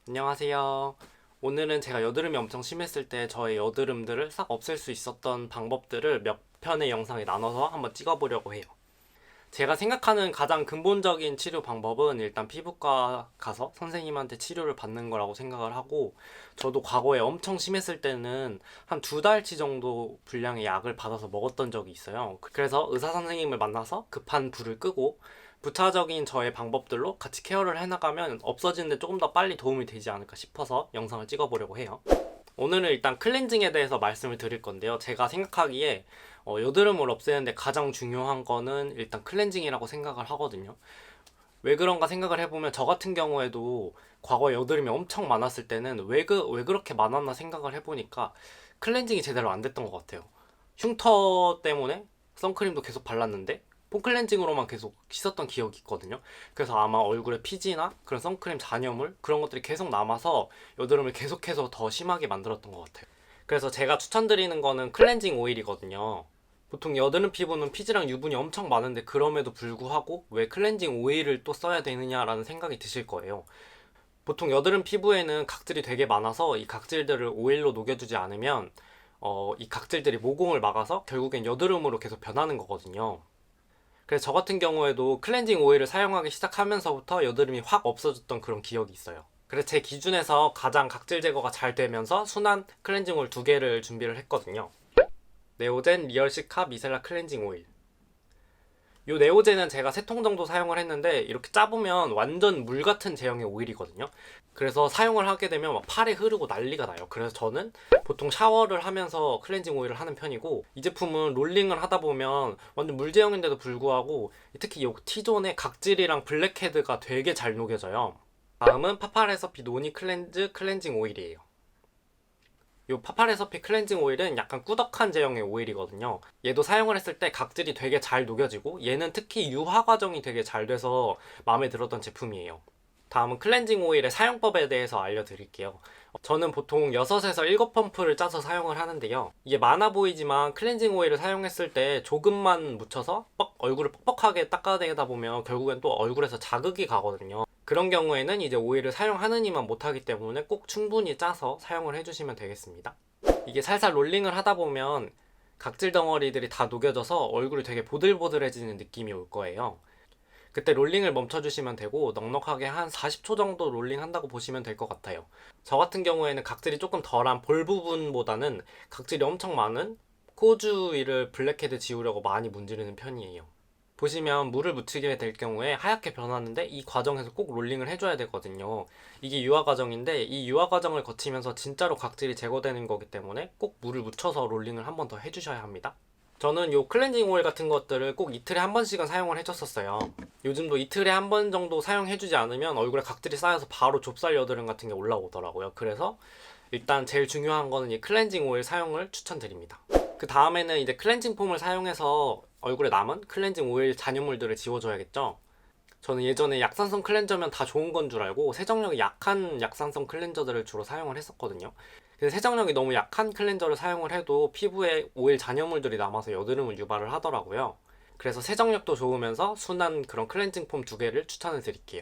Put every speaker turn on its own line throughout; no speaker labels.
안녕하세요. 오늘은 제가 여드름이 엄청 심했을 때 저의 여드름들을 싹 없앨 수 있었던 방법들을 몇 편의 영상에 나눠서 한번 찍어보려고 해요. 제가 생각하는 가장 근본적인 치료 방법은 일단 피부과 가서 선생님한테 치료를 받는 거라고 생각을 하고, 저도 과거에 엄청 심했을 때는 한 2달치 정도 분량의 약을 받아서 먹었던 적이 있어요. 그래서 의사 선생님을 만나서 급한 불을 끄고 부차적인 저의 방법들로 같이 케어를 해나가면 없어지는데 조금 더 빨리 도움이 되지 않을까 싶어서 영상을 찍어보려고 해요. 오늘은 일단 클렌징에 대해서 말씀을 드릴 건데요. 제가 생각하기에 여드름을 없애는데 가장 중요한 거는 일단 클렌징이라고 생각을 하거든요. 왜 그런가 생각을 해보면 저 같은 경우에도 과거에 여드름이 엄청 많았을 때는 왜 그렇게 많았나 생각을 해보니까 클렌징이 제대로 안 됐던 것 같아요. 흉터 때문에 선크림도 계속 발랐는데 폼클렌징으로만 계속 씻었던 기억이 있거든요. 그래서 아마 얼굴에 피지나 그런 선크림 잔여물 그런 것들이 계속 남아서 여드름을 계속해서 더 심하게 만들었던 것 같아요. 그래서 제가 추천드리는 거는 클렌징 오일이거든요. 보통 여드름 피부는 피지랑 유분이 엄청 많은데 그럼에도 불구하고 왜 클렌징 오일을 또 써야 되느냐라는 생각이 드실 거예요. 보통 여드름 피부에는 각질이 되게 많아서 이 각질들을 오일로 녹여주지 않으면 이 각질들이 모공을 막아서 결국엔 여드름으로 계속 변하는 거거든요. 그래서 저 같은 경우에도 클렌징 오일을 사용하기 시작하면서부터 여드름이 확 없어졌던 그런 기억이 있어요. 그래서 제 기준에서 가장 각질 제거가 잘 되면서 순한 클렌징 오일 2개를 준비를 했거든요. 네오젠 리얼시카 미셀라 클렌징 오일. 요 네오젠은 제가 3통 정도 사용을 했는데 이렇게 짜보면 완전 물 같은 제형의 오일이거든요. 그래서 사용을 하게 되면 막 팔에 흐르고 난리가 나요. 그래서 저는 보통 샤워를 하면서 클렌징 오일을 하는 편이고, 이 제품은 롤링을 하다 보면 완전 물 제형인데도 불구하고 특히 이 T존의 각질이랑 블랙헤드가 되게 잘 녹여져요. 다음은 파파레서피 노니 클렌즈 클렌징 오일이에요. 이 파파레서피 클렌징 오일은 약간 꾸덕한 제형의 오일이거든요. 얘도 사용을 했을 때 각질이 되게 잘 녹여지고 얘는 특히 유화 과정이 되게 잘 돼서 마음에 들었던 제품이에요. 다음은 클렌징 오일의 사용법에 대해서 알려드릴게요. 저는 보통 6에서 7펌프를 짜서 사용을 하는데요. 이게 많아 보이지만 클렌징 오일을 사용했을 때 조금만 묻혀서 얼굴을 뻑뻑하게 닦아내다 보면 결국엔 또 얼굴에서 자극이 가거든요. 그런 경우에는 이제 오일을 사용하느니만 못하기 때문에 꼭 충분히 짜서 사용을 해주시면 되겠습니다. 이게 살살 롤링을 하다 보면 각질 덩어리들이 다 녹여져서 얼굴이 되게 보들보들해지는 느낌이 올 거예요. 그때 롤링을 멈춰주시면 되고 넉넉하게 한 40초 정도 롤링 한다고 보시면 될 것 같아요. 저 같은 경우에는 각질이 조금 덜한 볼 부분보다는 각질이 엄청 많은 코 주위를 블랙헤드 지우려고 많이 문지르는 편이에요. 보시면 물을 묻히게 될 경우에 하얗게 변하는데 이 과정에서 꼭 롤링을 해줘야 되거든요. 이게 유화 과정인데 이 유화 과정을 거치면서 진짜로 각질이 제거되는 거기 때문에 꼭 물을 묻혀서 롤링을 한 번 더 해주셔야 합니다. 저는 요 클렌징 오일 같은 것들을 꼭 이틀에 한 번씩은 사용을 해줬었어요. 요즘도 이틀에 한 번 정도 사용해주지 않으면 얼굴에 각질이 쌓여서 바로 좁쌀 여드름 같은 게 올라오더라고요. 그래서 일단 제일 중요한 거는 이 클렌징 오일 사용을 추천드립니다. 그 다음에는 이제 클렌징 폼을 사용해서 얼굴에 남은 클렌징 오일 잔여물들을 지워줘야겠죠. 저는 예전에 약산성 클렌저면 다 좋은 건 줄 알고 세정력이 약한 약산성 클렌저들을 주로 사용을 했었거든요. 근데 세정력이 너무 약한 클렌저를 사용을 해도 피부에 오일 잔여물들이 남아서 여드름을 유발을 하더라고요. 그래서 세정력도 좋으면서 순한 그런 클렌징 폼 2개를 추천을 드릴게요.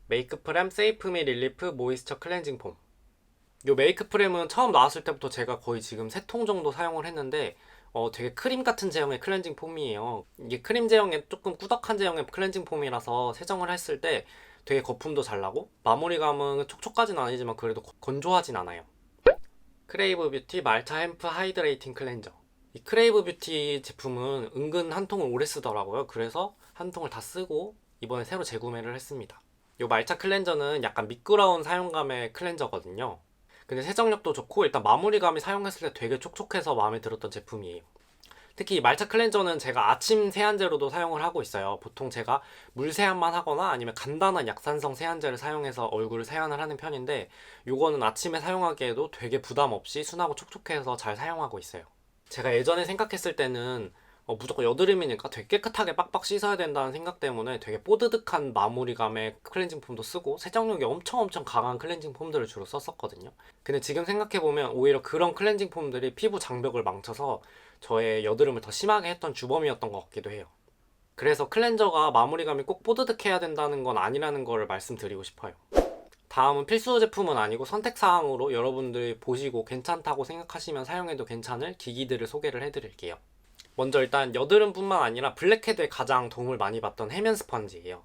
메이크프렘 세이프미 릴리프 모이스처 클렌징 폼. 요 메이크프렘은 처음 나왔을 때부터 제가 거의 지금 3통 정도 사용을 했는데 되게 크림 같은 제형의 클렌징 폼이에요. 이게 크림 제형의 조금 꾸덕한 제형의 클렌징 폼이라서 세정을 했을 때 되게 거품도 잘 나고 마무리감은 촉촉까지는 아니지만 그래도 건조하진 않아요. 크레이브 뷰티 말차 햄프 하이드레이팅 클렌저. 이 크레이브 뷰티 제품은 은근 한 통을 오래 쓰더라고요. 그래서 한 통을 다 쓰고 이번에 새로 재구매를 했습니다. 이 말차 클렌저는 약간 미끄러운 사용감의 클렌저거든요. 근데 세정력도 좋고 일단 마무리감이 사용했을 때 되게 촉촉해서 마음에 들었던 제품이에요. 특히 이 말차 클렌저는 제가 아침 세안제로도 사용을 하고 있어요. 보통 제가 물 세안만 하거나 아니면 간단한 약산성 세안제를 사용해서 얼굴을 세안을 하는 편인데 요거는 아침에 사용하기에도 되게 부담 없이 순하고 촉촉해서 잘 사용하고 있어요. 제가 예전에 생각했을 때는 무조건 여드름이니까 되게 깨끗하게 빡빡 씻어야 된다는 생각 때문에 되게 뽀드득한 마무리감의 클렌징 폼도 쓰고 세정력이 엄청 강한 클렌징 폼들을 주로 썼었거든요. 근데 지금 생각해보면 오히려 그런 클렌징 폼들이 피부 장벽을 망쳐서 저의 여드름을 더 심하게 했던 주범이었던 것 같기도 해요. 그래서 클렌저가 마무리감이 꼭 뽀드득해야 된다는 건 아니라는 걸 말씀드리고 싶어요. 다음은 필수 제품은 아니고 선택사항으로 여러분들이 보시고 괜찮다고 생각하시면 사용해도 괜찮을 기기들을 소개를 해드릴게요. 먼저 일단 여드름뿐만 아니라 블랙헤드에 가장 도움을 많이 받던 해면 스펀지예요.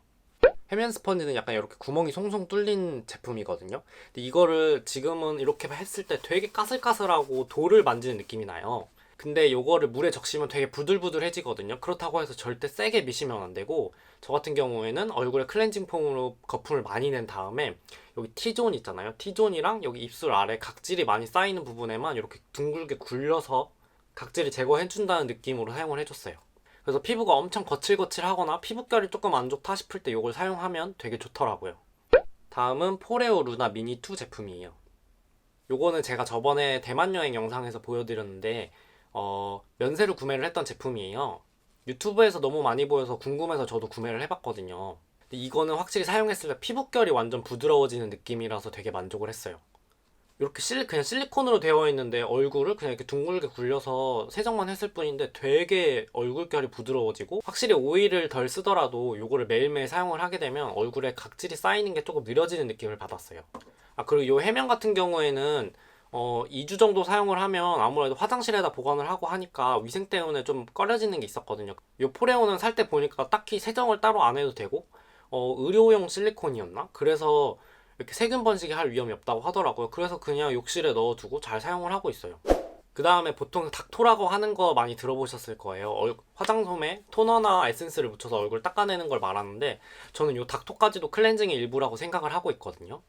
해면 스펀지는 약간 이렇게 구멍이 송송 뚫린 제품이거든요. 근데 이거를 지금은 이렇게 했을 때 되게 까슬까슬하고 돌을 만지는 느낌이 나요. 근데 이거를 물에 적시면 되게 부들부들해지거든요. 그렇다고 해서 절대 세게 미시면 안 되고, 저 같은 경우에는 얼굴에 클렌징 폼으로 거품을 많이 낸 다음에 여기 T존 있잖아요. T존이랑 여기 입술 아래 각질이 많이 쌓이는 부분에만 이렇게 둥글게 굴려서 각질을 제거해준다는 느낌으로 사용을 해줬어요. 그래서 피부가 엄청 거칠거칠하거나 피부결이 조금 안 좋다 싶을 때 이걸 사용하면 되게 좋더라고요. 다음은 포레오 루나 미니 2 제품이에요. 요거는 제가 저번에 대만 여행 영상에서 보여드렸는데 면세로 구매를 했던 제품이에요. 유튜브에서 너무 많이 보여서 궁금해서 저도 구매를 해봤거든요. 근데 이거는 확실히 사용했을 때 피부결이 완전 부드러워지는 느낌이라서 되게 만족을 했어요. 이렇게 그냥 실리콘으로 되어 있는데 얼굴을 그냥 이렇게 둥글게 굴려서 세정만 했을 뿐인데 되게 얼굴결이 부드러워지고, 확실히 오일을 덜 쓰더라도 이거를 매일매일 사용을 하게 되면 얼굴에 각질이 쌓이는 게 조금 느려지는 느낌을 받았어요. 그리고 이 해면 같은 경우에는 2주 정도 사용을 하면 아무래도 화장실에다 보관을 하고 하니까 위생 때문에 좀 꺼려지는 게 있었거든요. 이 포레오는 살 때 보니까 딱히 세정을 따로 안 해도 되고 의료용 실리콘이었나? 그래서 이렇게 세균 번식이 할 위험이 없다고 하더라고요. 그래서 그냥 욕실에 넣어두고 잘 사용을 하고 있어요. 그 다음에 보통 닥토라고 하는 거 많이 들어보셨을 거예요. 화장솜에 토너나 에센스를 묻혀서 얼굴 닦아내는 걸 말하는데, 저는 이 닥토까지도 클렌징의 일부라고 생각을 하고 있거든요.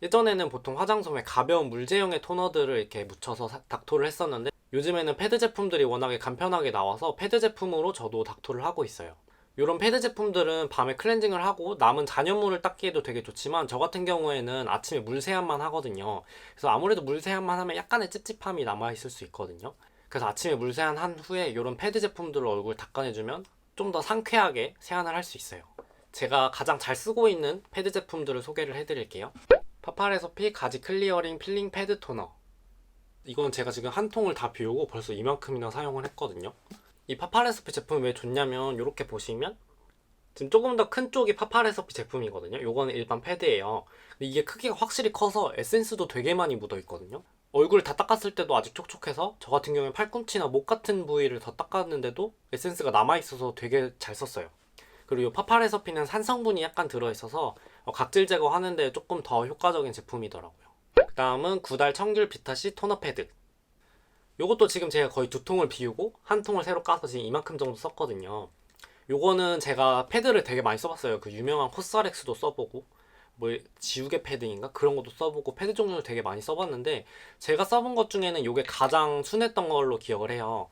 예전에는 보통 화장솜에 가벼운 물제형의 토너들을 이렇게 묻혀서 닥토를 했었는데, 요즘에는 패드 제품들이 워낙에 간편하게 나와서 패드 제품으로 저도 닥토를 하고 있어요. 이런 패드 제품들은 밤에 클렌징을 하고 남은 잔여물을 닦기에도 되게 좋지만, 저 같은 경우에는 아침에 물 세안만 하거든요. 그래서 아무래도 물 세안만 하면 약간의 찝찝함이 남아있을 수 있거든요. 그래서 아침에 물 세안한 후에 이런 패드 제품들로 얼굴 닦아내주면 좀 더 상쾌하게 세안을 할 수 있어요. 제가 가장 잘 쓰고 있는 패드 제품들을 소개를 해드릴게요. 파파레서피 가지 클리어링 필링 패드 토너. 이건 제가 지금 한 통을 다 비우고 벌써 이만큼이나 사용을 했거든요. 이 파파레서피 제품이 왜 좋냐면, 이렇게 보시면 지금 조금 더 큰 쪽이 파파레서피 제품이거든요. 요거는 일반 패드예요. 근데 이게 크기가 확실히 커서 에센스도 되게 많이 묻어 있거든요. 얼굴 다 닦았을 때도 아직 촉촉해서, 저 같은 경우에 팔꿈치나 목 같은 부위를 더 닦았는데도 에센스가 남아있어서 되게 잘 썼어요. 그리고 이 파파레서피는 산성분이 약간 들어있어서 각질 제거하는데 조금 더 효과적인 제품이더라고요. 그 다음은 구달 청귤 비타C 토너 패드. 요것도 지금 제가 거의 2통을 비우고 한 통을 새로 까서 지금 이만큼 정도 썼거든요. 요거는 제가 패드를 되게 많이 써봤어요. 그 유명한 코스알엑스도 써보고 뭐 지우개 패드인가 그런 것도 써보고 패드 종류를 되게 많이 써봤는데, 제가 써본 것 중에는 요게 가장 순했던 걸로 기억을 해요.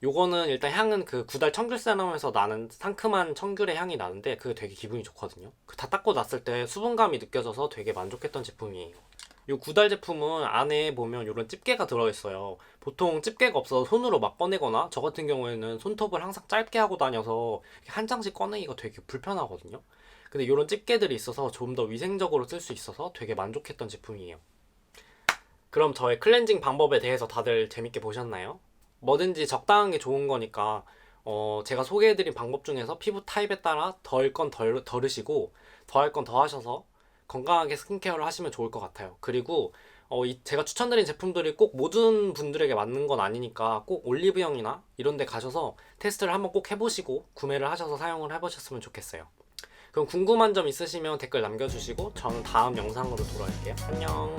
요거는 일단 향은 그 구달 청귤세럼에서 나는 상큼한 청귤의 향이 나는데 그게 되게 기분이 좋거든요. 다 닦고 났을 때 수분감이 느껴져서 되게 만족했던 제품이에요. 이 구달 제품은 안에 보면 이런 집게가 들어있어요. 보통 집게가 없어서 손으로 막 꺼내거나, 저 같은 경우에는 손톱을 항상 짧게 하고 다녀서 한 장씩 꺼내기가 되게 불편하거든요. 근데 이런 집게들이 있어서 좀 더 위생적으로 쓸 수 있어서 되게 만족했던 제품이에요. 그럼 저의 클렌징 방법에 대해서 다들 재밌게 보셨나요? 뭐든지 적당한 게 좋은 거니까 제가 소개해드린 방법 중에서 피부 타입에 따라 덜 건 덜으시고 더할 건 더 하셔서 건강하게 스킨케어를 하시면 좋을 것 같아요. 그리고 제가 추천드린 제품들이 꼭 모든 분들에게 맞는 건 아니니까 꼭 올리브영이나 이런 데 가셔서 테스트를 한번 꼭 해보시고 구매를 하셔서 사용을 해보셨으면 좋겠어요. 그럼 궁금한 점 있으시면 댓글 남겨주시고 저는 다음 영상으로 돌아올게요. 안녕.